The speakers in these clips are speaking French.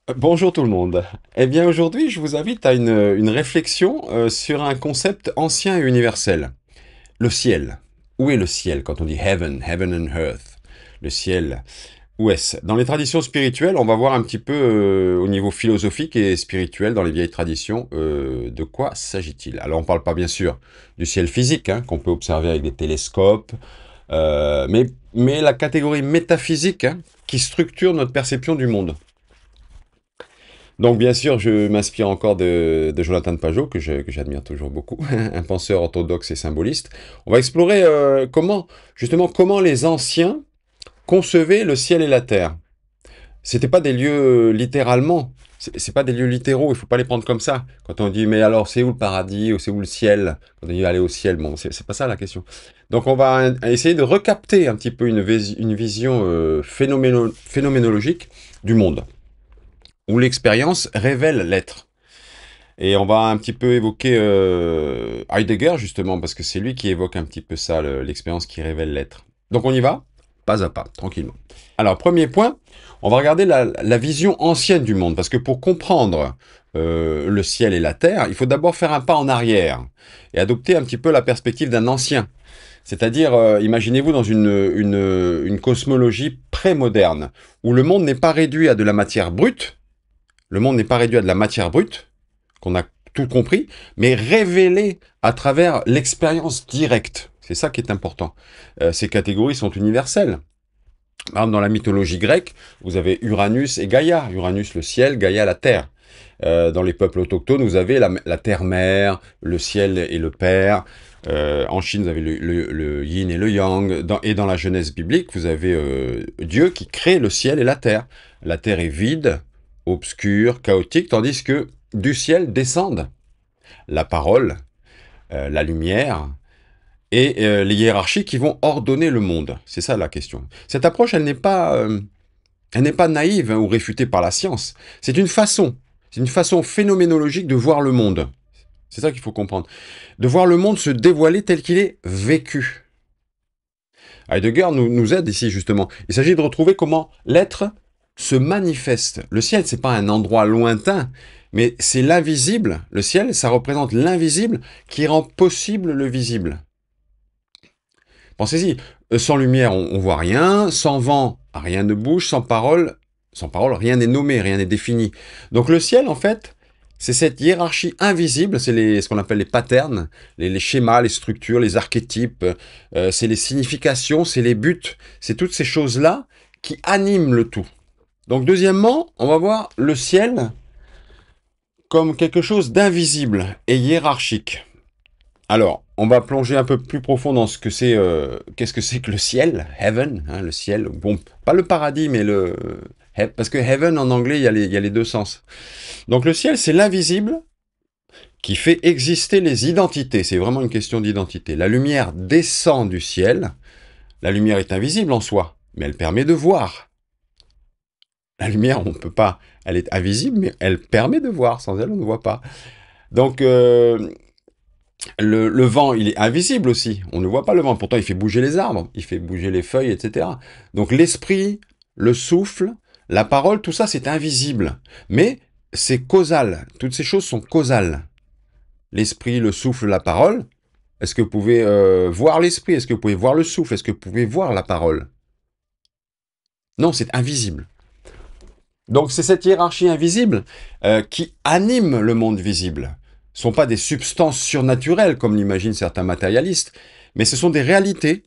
Bonjour tout le monde. Eh bien aujourd'hui, je vous invite à une réflexion sur un concept ancien et universel. Le ciel. Où est le ciel quand on dit heaven, heaven and earth? Le ciel, où est-ce? Dans les traditions spirituelles, on va voir un petit peu au niveau philosophique et spirituel dans les vieilles traditions, de quoi s'agit-il? Alors on ne parle pas bien sûr du ciel physique, hein, qu'on peut observer avec des télescopes, mais la catégorie métaphysique, hein, qui structure notre perception du monde. Donc bien sûr, je m'inspire encore de Jonathan Pajot, que j'admire toujours beaucoup, un penseur orthodoxe et symboliste. On va explorer comment les anciens concevaient le ciel et la terre. C'était pas des lieux littéralement, c'est pas des lieux littéraux, il faut pas les prendre comme ça. Quand on dit mais alors c'est où le paradis ou c'est où le ciel? Quand on dit aller au ciel, bon c'est pas ça la question. Donc on va essayer de recapter un petit peu une vision phénoménologique du monde où l'expérience révèle l'être. Et on va un petit peu évoquer Heidegger, justement, parce que c'est lui qui évoque un petit peu ça, l'expérience qui révèle l'être. Donc on y va, pas à pas, tranquillement. Alors, premier point, on va regarder la vision ancienne du monde, parce que pour comprendre le ciel et la terre, il faut d'abord faire un pas en arrière et adopter un petit peu la perspective d'un ancien. C'est-à-dire, imaginez-vous dans une cosmologie pré-moderne, où le monde n'est pas réduit à de la matière brute, le monde n'est pas réduit à de la matière brute, qu'on a tout compris, mais révélé à travers l'expérience directe. C'est ça qui est important. Ces catégories sont universelles. Par exemple, dans la mythologie grecque, vous avez Uranus et Gaïa. Uranus, le ciel, Gaïa, la terre. Dans les peuples autochtones, vous avez la terre-mère, le ciel et le père. En Chine, vous avez le yin et le yang. Et dans la Genèse biblique, vous avez Dieu qui crée le ciel et la terre. La terre est vide, obscure, chaotique, tandis que du ciel descendent la parole, la lumière et les hiérarchies qui vont ordonner le monde. C'est ça la question. Cette approche, elle n'est pas naïve, hein, ou réfutée par la science. C'est une façon phénoménologique de voir le monde. C'est ça qu'il faut comprendre. De voir le monde se dévoiler tel qu'il est vécu. Heidegger nous aide ici justement. Il s'agit de retrouver comment l'être se manifeste. Le ciel, c'est pas un endroit lointain, mais c'est l'invisible. Le ciel, ça représente l'invisible qui rend possible le visible. Pensez-y, sans lumière, on voit rien, sans vent, rien ne bouge, sans parole, rien n'est nommé, rien n'est défini. Donc le ciel, en fait, c'est cette hiérarchie invisible, c'est ce qu'on appelle les patterns, les schémas, les structures, les archétypes, c'est les significations, c'est les buts, c'est toutes ces choses-là qui animent le tout. Donc deuxièmement, on va voir le ciel comme quelque chose d'invisible et hiérarchique. Alors, on va plonger un peu plus profond dans ce que c'est, qu'est-ce que c'est que le ciel, heaven, hein, le ciel. Bon, pas le paradis, mais parce que heaven en anglais, il y a les deux sens. Donc le ciel, c'est l'invisible qui fait exister les identités. C'est vraiment une question d'identité. La lumière descend du ciel. La lumière est invisible en soi, mais elle permet de voir. La lumière, on ne peut pas, elle est invisible, mais elle permet de voir. Sans elle, on ne voit pas. Donc, le vent, il est invisible aussi. On ne voit pas le vent. Pourtant, il fait bouger les arbres, il fait bouger les feuilles, etc. Donc l'esprit, le souffle, la parole, tout ça, c'est invisible. Mais c'est causal. Toutes ces choses sont causales. L'esprit, le souffle, la parole. Est-ce que vous pouvez voir l'esprit? Est-ce que vous pouvez voir le souffle? Est-ce que vous pouvez voir la parole? Non, c'est invisible. Donc c'est cette hiérarchie invisible qui anime le monde visible. Ce ne sont pas des substances surnaturelles comme l'imaginent certains matérialistes, mais ce sont des réalités,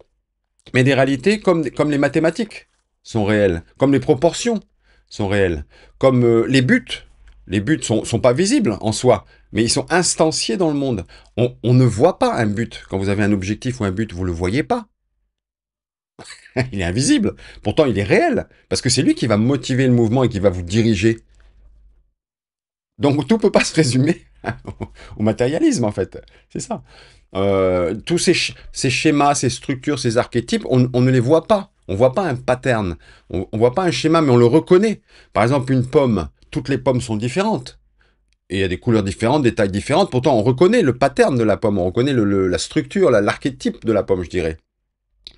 mais des réalités comme les mathématiques sont réelles, comme les proportions sont réelles, comme les buts. Les buts sont pas visibles en soi, mais ils sont instanciés dans le monde. On ne voit pas un but. Quand vous avez un objectif ou un but, vous ne le voyez pas. Il est invisible. Pourtant, il est réel, parce que c'est lui qui va motiver le mouvement et qui va vous diriger. Donc tout peut pas se résumer au matérialisme en fait, c'est ça. Tous ces schémas, ces structures, ces archétypes, on ne les voit pas. On voit pas un pattern, on voit pas un schéma, mais on le reconnaît. Par exemple, une pomme, toutes les pommes sont différentes. Et il y a des couleurs différentes, des tailles différentes. Pourtant, on reconnaît le pattern de la pomme, on reconnaît la structure, l'archétype de la pomme, je dirais.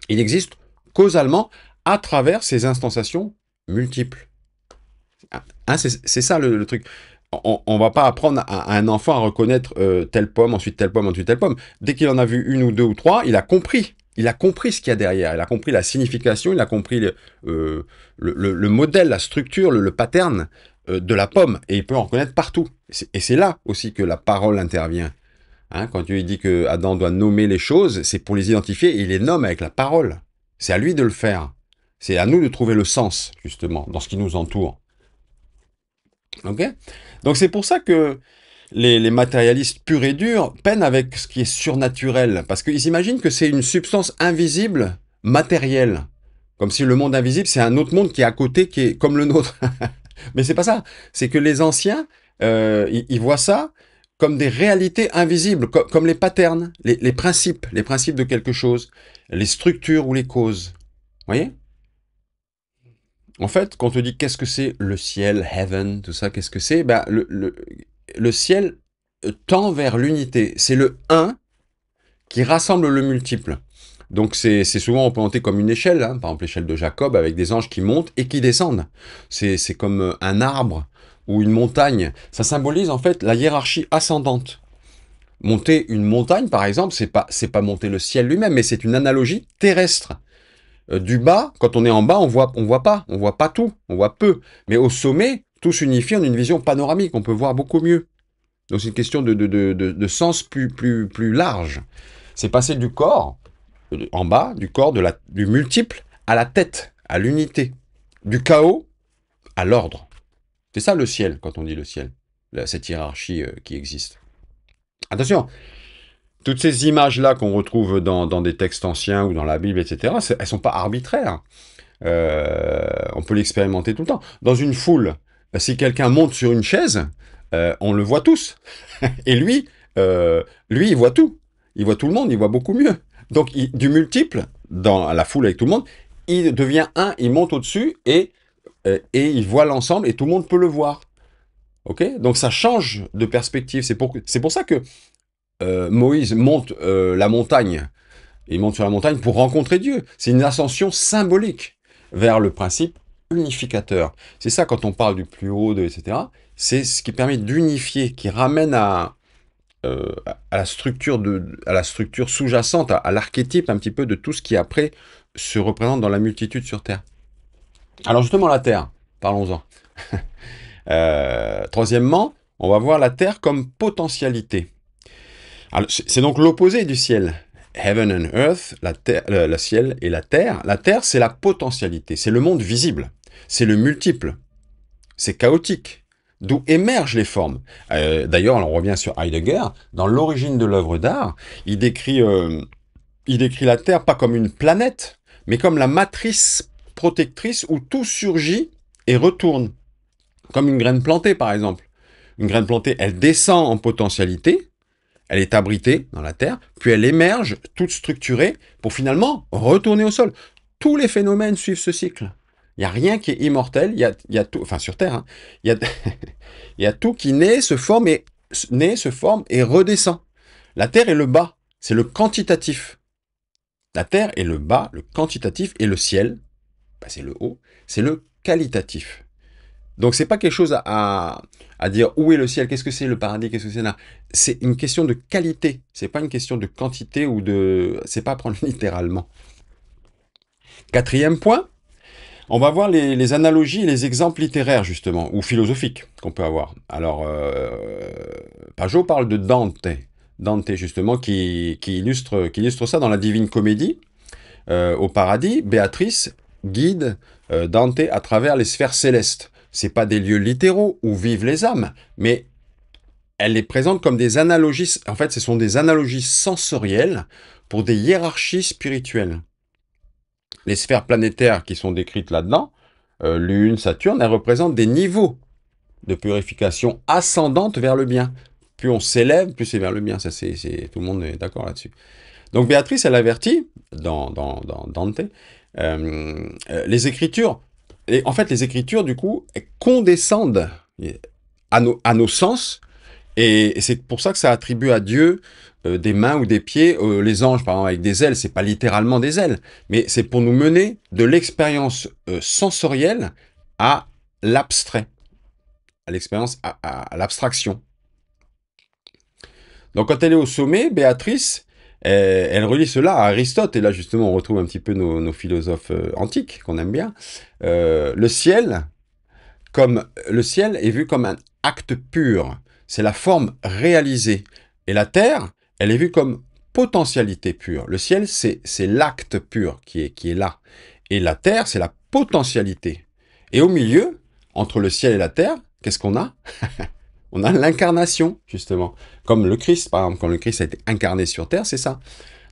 Il existe causalement à travers ces instanciations multiples. Hein, c'est ça le truc. On va pas apprendre à un enfant à reconnaître telle pomme, ensuite telle pomme, ensuite telle pomme. Dès qu'il en a vu une ou deux ou trois, il a compris. Il a compris ce qu'il y a derrière. Il a compris la signification. Il a compris le modèle, la structure, le pattern de la pomme. Et il peut en reconnaître partout. Et c'est là aussi que la parole intervient. Hein, quand Dieu dit que Adam doit nommer les choses, c'est pour les identifier et il les nomme avec la parole. C'est à lui de le faire. C'est à nous de trouver le sens, justement, dans ce qui nous entoure. Ok. Donc c'est pour ça que les matérialistes purs et durs peinent avec ce qui est surnaturel, parce qu'ils imaginent que c'est une substance invisible, matérielle. Comme si le monde invisible, c'est un autre monde qui est à côté, qui est comme le nôtre. Mais c'est pas ça. C'est que les anciens, ils voient ça comme des réalités invisibles, comme les patterns, les principes de quelque chose, les structures ou les causes. Vous voyez? En fait, quand on te dit qu'est-ce que c'est le ciel, heaven, tout ça, qu'est-ce que c'est? Ben, le ciel tend vers l'unité. C'est le un qui rassemble le multiple. Donc c'est souvent représenté comme une échelle, hein, par exemple l'échelle de Jacob, avec des anges qui montent et qui descendent. C'est comme un arbre ou une montagne. Ça symbolise en fait la hiérarchie ascendante. Monter une montagne, par exemple, c'est pas monter le ciel lui-même, mais c'est une analogie terrestre. Du bas, quand on est en bas, on voit pas tout, on voit peu. Mais au sommet, tout s'unifie en une vision panoramique, on peut voir beaucoup mieux. Donc c'est une question de sens plus large. C'est passer du corps, en bas, du corps, du multiple, à la tête, à l'unité. Du chaos à l'ordre. C'est ça le ciel, quand on dit le ciel. Cette hiérarchie qui existe. Attention, toutes ces images-là qu'on retrouve dans des textes anciens ou dans la Bible, etc., elles ne sont pas arbitraires. On peut l'expérimenter tout le temps. Dans une foule, si quelqu'un monte sur une chaise, on le voit tous. Et lui, il voit tout. Il voit tout le monde, il voit beaucoup mieux. Donc, du multiple, dans la foule avec tout le monde, il devient un, il monte au-dessus et il voit l'ensemble et tout le monde peut le voir. Ok? Donc, ça change de perspective. C'est pour ça que Moïse monte la montagne. Il monte sur la montagne pour rencontrer Dieu. C'est une ascension symbolique vers le principe unificateur. C'est ça quand on parle du plus haut, etc. C'est ce qui permet d'unifier, qui ramène à la structure sous-jacente, à l'archétype un petit peu de tout ce qui après se représente dans la multitude sur Terre. Alors justement la Terre, parlons-en. Troisièmement, on va voir la Terre comme potentialité. C'est donc l'opposé du ciel. Heaven and earth, le ciel et la terre. La terre, c'est la potentialité, c'est le monde visible, c'est le multiple, c'est chaotique, d'où émergent les formes. D'ailleurs, on revient sur Heidegger, dans l'origine de l'œuvre d'art, il décrit la Terre pas comme une planète, mais comme la matrice protectrice où tout surgit et retourne. Comme une graine plantée, par exemple. Une graine plantée, elle descend en potentialité, elle est abritée dans la terre, puis elle émerge toute structurée pour finalement retourner au sol. Tous les phénomènes suivent ce cycle. Il n'y a rien qui est immortel, il y a tout, enfin sur Terre, hein, il, y a, il y a tout qui naît, se forme et redescend. La Terre est le bas, c'est le quantitatif. La Terre est le bas, le quantitatif, et le ciel, bah c'est le haut, c'est le qualitatif. Donc c'est pas quelque chose à dire où est le ciel, qu'est-ce que c'est le paradis, qu'est-ce que c'est là. C'est une question de qualité, c'est pas une question de quantité ou de... C'est pas à prendre littéralement. Quatrième point, on va voir les analogies et les exemples littéraires justement, ou philosophiques qu'on peut avoir. Alors, Pajot parle de Dante. Dante justement qui illustre ça dans la Divine Comédie. Au paradis, Béatrice guide Dante à travers les sphères célestes. C'est pas des lieux littéraux où vivent les âmes, mais elle les présente comme des analogies. En fait, ce sont des analogies sensorielles pour des hiérarchies spirituelles. Les sphères planétaires qui sont décrites là-dedans, Lune, Saturne, elles représentent des niveaux de purification ascendante vers le bien. Plus on s'élève, plus c'est vers le bien. Ça, tout le monde est d'accord là-dessus. Donc Béatrice, elle avertit, dans Dante, les Écritures. Et en fait, les Écritures, du coup, condescendent à nos sens. Et c'est pour ça que ça attribue à Dieu des mains ou des pieds. Les anges, par exemple, avec des ailes, c'est pas littéralement des ailes, mais c'est pour nous mener de l'expérience sensorielle à l'abstrait, à l'expérience, à l'abstraction. Donc quand elle est au sommet, Béatrice, elle relie cela à Aristote, et là justement on retrouve un petit peu nos philosophes antiques qu'on aime bien. Le ciel, le ciel est vu comme un acte pur, c'est la forme réalisée. Et la terre, elle est vue comme potentialité pure. Le ciel, c'est l'acte pur qui est là. Et la terre, c'est la potentialité. Et au milieu, entre le ciel et la terre, qu'est-ce qu'on a? On a l'incarnation, justement. Comme le Christ, par exemple, quand le Christ a été incarné sur terre, c'est ça.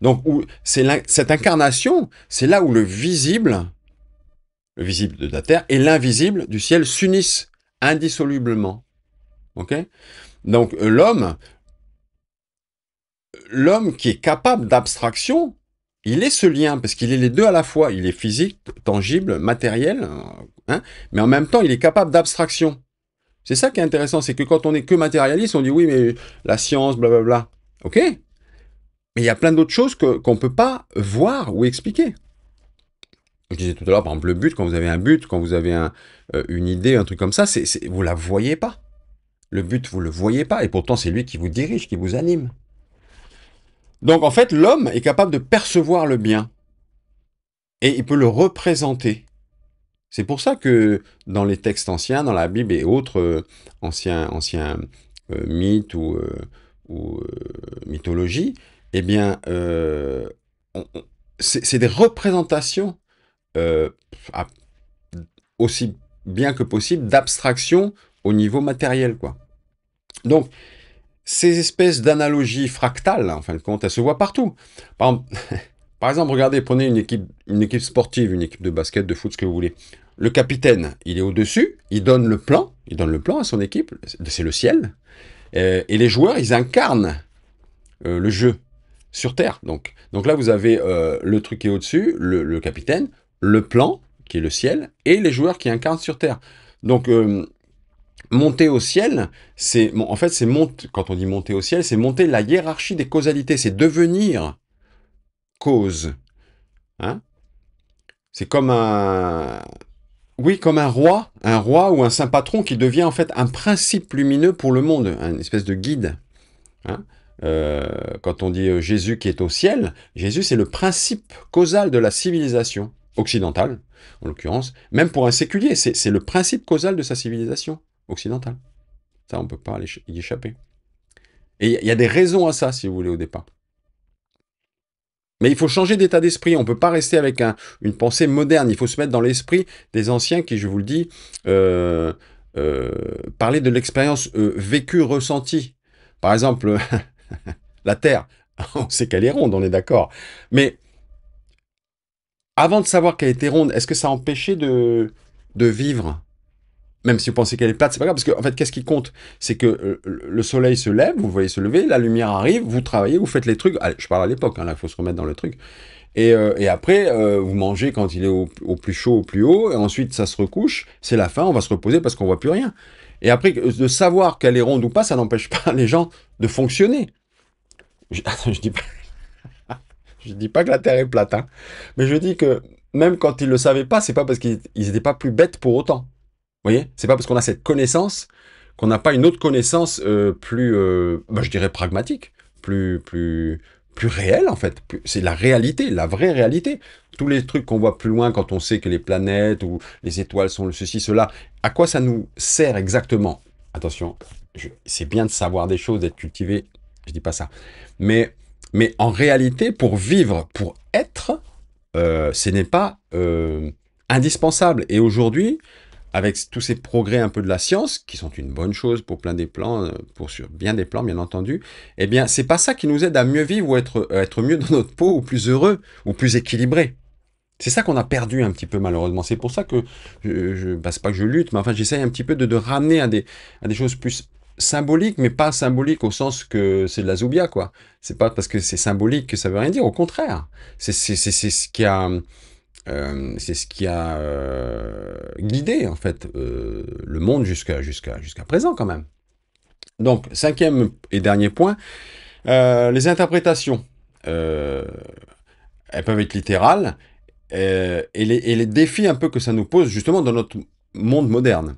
Donc, cette incarnation, c'est là où le visible de la terre et l'invisible du ciel s'unissent indissolublement. Ok? Donc, l'homme qui est capable d'abstraction, il est ce lien, parce qu'il est les deux à la fois. Il est physique, tangible, matériel, hein, mais en même temps, il est capable d'abstraction. C'est ça qui est intéressant, c'est que quand on est que matérialiste, on dit oui, mais la science, blablabla. Ok, mais il y a plein d'autres choses qu'on ne peut pas voir ou expliquer. Je disais tout à l'heure, par exemple, le but, quand vous avez un but, quand vous avez une idée, un truc comme ça, vous ne la voyez pas. Le but, vous ne le voyez pas, et pourtant c'est lui qui vous dirige, qui vous anime. Donc en fait, l'homme est capable de percevoir le bien, et il peut le représenter. C'est pour ça que dans les textes anciens, dans la Bible et autres anciens mythes ou mythologies, eh bien, c'est des représentations euh, à- aussi bien que possible d'abstraction au niveau matériel, quoi. Donc, ces espèces d'analogies fractales, en fin de compte, elles se voient partout. Par exemple, regardez, prenez une équipe sportive, une équipe de basket, de foot, ce que vous voulez. Le capitaine, il est au-dessus, il donne le plan à son équipe, c'est le ciel. Et les joueurs, ils incarnent le jeu sur Terre. Donc là, vous avez le truc qui est au-dessus, le capitaine, le plan, qui est le ciel, et les joueurs qui incarnent sur Terre. Donc, monter au ciel, en fait, quand on dit monter au ciel, c'est monter la hiérarchie des causalités, c'est devenir cause. Hein. C'est comme comme un roi ou un saint patron qui devient en fait un principe lumineux pour le monde, une espèce de guide. Hein. Quand on dit Jésus qui est au ciel, Jésus c'est le principe causal de la civilisation occidentale, en l'occurrence. Même pour un séculier, c'est le principe causal de sa civilisation occidentale. Ça, on ne peut pas y échapper. Et il y a des raisons à ça, si vous voulez, au départ. Mais il faut changer d'état d'esprit. On ne peut pas rester avec une pensée moderne. Il faut se mettre dans l'esprit des anciens qui, je vous le dis, parlaient de l'expérience vécue, ressentie. Par exemple, la Terre. On sait qu'elle est ronde, on est d'accord. Mais avant de savoir qu'elle était ronde, est-ce que ça empêchait de vivre? Même si vous pensez qu'elle est plate, c'est pas grave, parce qu'en fait, qu'est-ce qui compte? C'est que le soleil se lève, vous voyez se lever, la lumière arrive, vous travaillez, vous faites les trucs. Allez, je parle à l'époque, hein, là, il faut se remettre dans le truc. Et après, vous mangez quand il est au plus chaud, au plus haut, et ensuite ça se recouche, c'est la fin, on va se reposer parce qu'on voit plus rien. Et après, de savoir qu'elle est ronde ou pas, ça n'empêche pas les gens de fonctionner. Je dis pas, je dis pas que la Terre est plate, hein, mais je dis que même quand ils le savaient pas, c'est pas parce qu'ils n'étaient pas plus bêtes pour autant. Vous voyez, c'est pas parce qu'on a cette connaissance qu'on n'a pas une autre connaissance plus, je dirais pragmatique, plus réelle en fait. C'est la réalité, la vraie réalité. Tous les trucs qu'on voit plus loin quand on sait que les planètes ou les étoiles sont ceci, cela, à quoi ça nous sert exactement? Attention, c'est bien de savoir des choses, d'être cultivé, je dis pas ça. Mais en réalité, pour vivre, pour être, ce n'est pas indispensable. Et aujourd'hui, avec tous ces progrès un peu de la science, qui sont une bonne chose pour plein des plans, sur bien des plans, bien entendu, eh bien, c'est pas ça qui nous aide à mieux vivre ou être mieux dans notre peau, ou plus heureux, ou plus équilibré. C'est ça qu'on a perdu un petit peu, malheureusement. C'est pour ça que, c'est pas que je lutte, mais enfin, j'essaye un petit peu de ramener à des choses plus symboliques, mais pas symboliques au sens que c'est de la zoubia, quoi. C'est pas parce que c'est symbolique que ça veut rien dire, au contraire. C'est ce qui a guidé en fait le monde jusqu'à présent quand même. Donc, cinquième et dernier point, les interprétations. Elles peuvent être littérales et les défis un peu que ça nous pose justement dans notre monde moderne.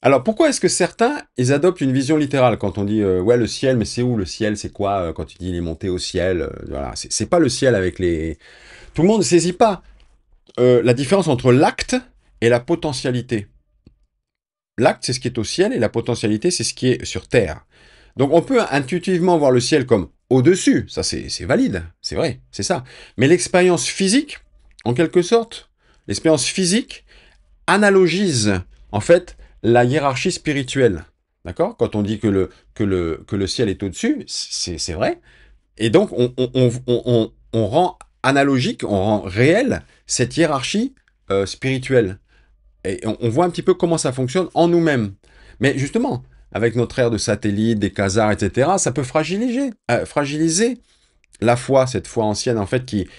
Alors pourquoi est-ce que certains, ils adoptent une vision littérale quand on dit ouais le ciel, mais c'est où le ciel, c'est quoi quand tu dis il est monté au ciel, voilà, c'est pas le ciel avec les... Tout le monde ne saisit pas la différence entre l'acte et la potentialité. L'acte, c'est ce qui est au ciel, et la potentialité, c'est ce qui est sur terre. Donc on peut intuitivement voir le ciel comme au-dessus, ça c'est valide, c'est vrai, c'est ça. Mais l'expérience physique, en quelque sorte, l'expérience physique analogise en fait la hiérarchie spirituelle. D'accord? Quand on dit que le ciel est au-dessus, c'est vrai. Et donc on rend analogique, on rend réel cette hiérarchie spirituelle. Et on voit un petit peu comment ça fonctionne en nous-mêmes. Mais justement, avec notre ère de satellite, des quasars, etc., ça peut fragiliser la foi, cette foi ancienne, en fait, qui...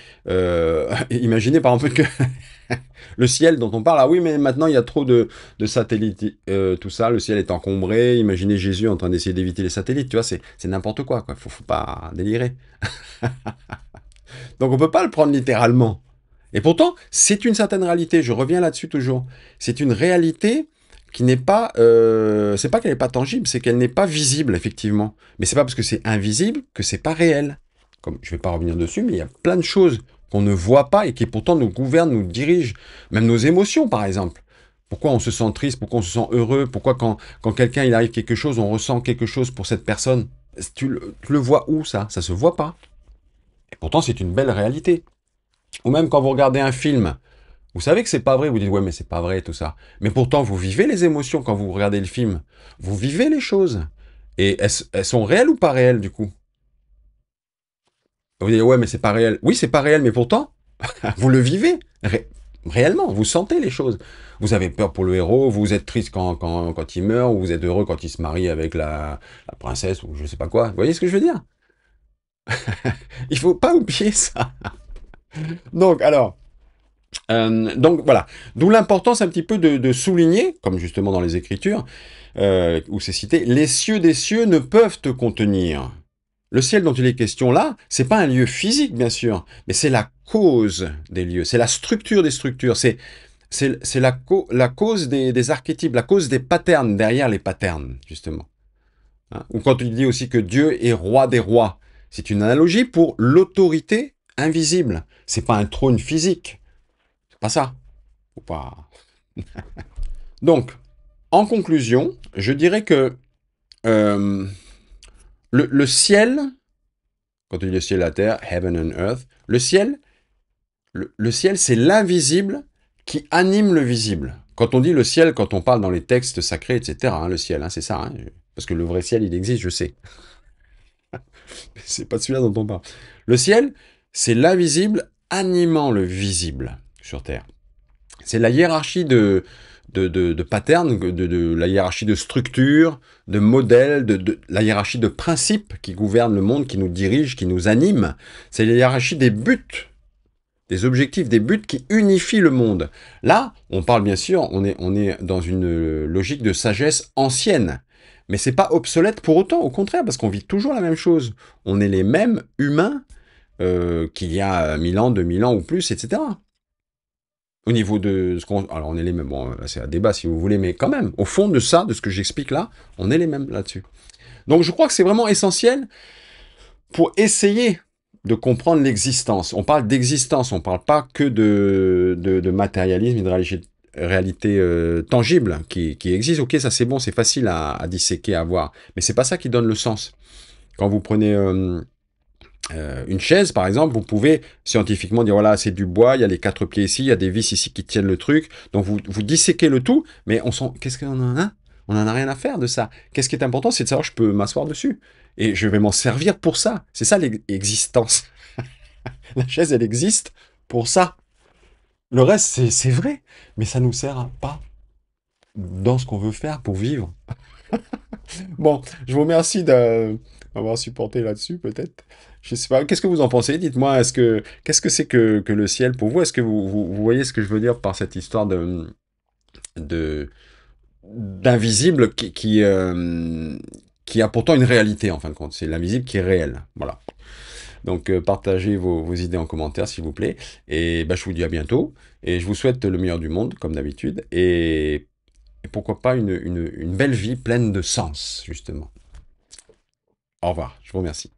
imaginez par exemple que le ciel dont on parle, ah oui, mais maintenant il y a trop de satellites, tout ça, le ciel est encombré, imaginez Jésus en train d'essayer d'éviter les satellites, tu vois, c'est n'importe quoi, quoi, faut pas délirer. Donc on peut pas le prendre littéralement. Et pourtant, c'est une certaine réalité, je reviens là-dessus toujours. C'est une réalité qui n'est pas... c'est pas qu'elle n'est pas tangible, c'est qu'elle n'est pas visible, effectivement. Mais c'est pas parce que c'est invisible que c'est pas réel. Comme, je vais pas revenir dessus, mais il y a plein de choses qu'on ne voit pas et qui pourtant nous gouvernent, nous dirigent. Même nos émotions, par exemple. Pourquoi on se sent triste, pourquoi on se sent heureux, pourquoi quand quelqu'un il arrive quelque chose, on ressent quelque chose pour cette personne. Tu le vois où, ça? Ça se voit pas. Et pourtant, c'est une belle réalité. Ou même quand vous regardez un film, vous savez que c'est pas vrai, vous dites ouais mais c'est pas vrai tout ça. Mais pourtant vous vivez les émotions quand vous regardez le film. Vous vivez les choses. Et elles sont réelles ou pas réelles du coup? Vous dites ouais mais c'est pas réel. Oui c'est pas réel mais pourtant vous le vivez réellement. Vous sentez les choses. Vous avez peur pour le héros, vous êtes triste quand il meurt, ou vous êtes heureux quand il se marie avec la princesse ou je sais pas quoi. Vous voyez ce que je veux dire? Il faut pas oublier ça. Donc voilà, d'où l'importance un petit peu de souligner, comme justement dans les Écritures, où c'est cité, les cieux des cieux ne peuvent te contenir. Le ciel dont il est question là, c'est pas un lieu physique bien sûr, mais c'est la cause des lieux, c'est la structure des structures, c'est la cause des archétypes, la cause des patterns derrière les patterns justement. Hein. Ou quand il dit aussi que Dieu est roi des rois, c'est une analogie pour l'autorité invisible. C'est pas un trône physique, c'est pas ça. Faut pas. Donc, en conclusion, je dirais que euh, le ciel, quand on dit le ciel et la terre, heaven and earth, le ciel, c'est l'invisible qui anime le visible. Quand on dit le ciel, quand on parle dans les textes sacrés, etc., hein, le ciel, hein, c'est ça. Hein, parce que le vrai ciel, il existe, je sais. C'est pas celui-là dont on parle. Le ciel, c'est l'invisible animant le visible sur Terre. C'est la hiérarchie de patterns, la hiérarchie de structures, de modèles, la hiérarchie de principes qui gouvernent le monde, qui nous dirigent, qui nous animent. C'est la hiérarchie des buts, des objectifs, des buts qui unifient le monde. Là, on parle bien sûr, on est dans une logique de sagesse ancienne. Mais c'est pas obsolète pour autant, au contraire, parce qu'on vit toujours la même chose. On est les mêmes humains qu'il y a 1000 ans, 2000 ans ou plus, etc. Au niveau de ce qu'on... Alors on est les mêmes, bon, c'est un débat si vous voulez, mais quand même, au fond de ça, de ce que j'explique là, on est les mêmes là-dessus. Donc je crois que c'est vraiment essentiel pour essayer de comprendre l'existence. On parle d'existence, on ne parle pas que de matérialisme et de réalité tangible qui existe. Ok, ça c'est bon, c'est facile à disséquer, à voir, mais c'est pas ça qui donne le sens. Quand vous prenez une chaise, par exemple, vous pouvez scientifiquement dire, voilà, c'est du bois, il y a les 4 pieds ici, il y a des vis ici qui tiennent le truc. Donc, vous disséquez le tout, mais qu'est-ce qu'on en a? On n'en a rien à faire de ça. Qu'est-ce qui est important, c'est de savoir, je peux m'asseoir dessus. Et je vais m'en servir pour ça. C'est ça l'existence. La chaise, elle existe pour ça. Le reste, c'est vrai, mais ça nous sert pas dans ce qu'on veut faire pour vivre. Bon, je vous remercie d'avoir supporté là-dessus, peut-être. Je sais pas, qu'est-ce que vous en pensez? Dites-moi, qu'est-ce que c'est que le ciel pour vous? Est-ce que vous voyez ce que je veux dire par cette histoire de, d'invisible qui a pourtant une réalité, en fin de compte. C'est l'invisible qui est réel. Voilà. Donc, partagez vos idées en commentaire, s'il vous plaît. Et bah, je vous dis à bientôt. Et je vous souhaite le meilleur du monde, comme d'habitude. Et pourquoi pas une belle vie pleine de sens, justement. Au revoir, je vous remercie.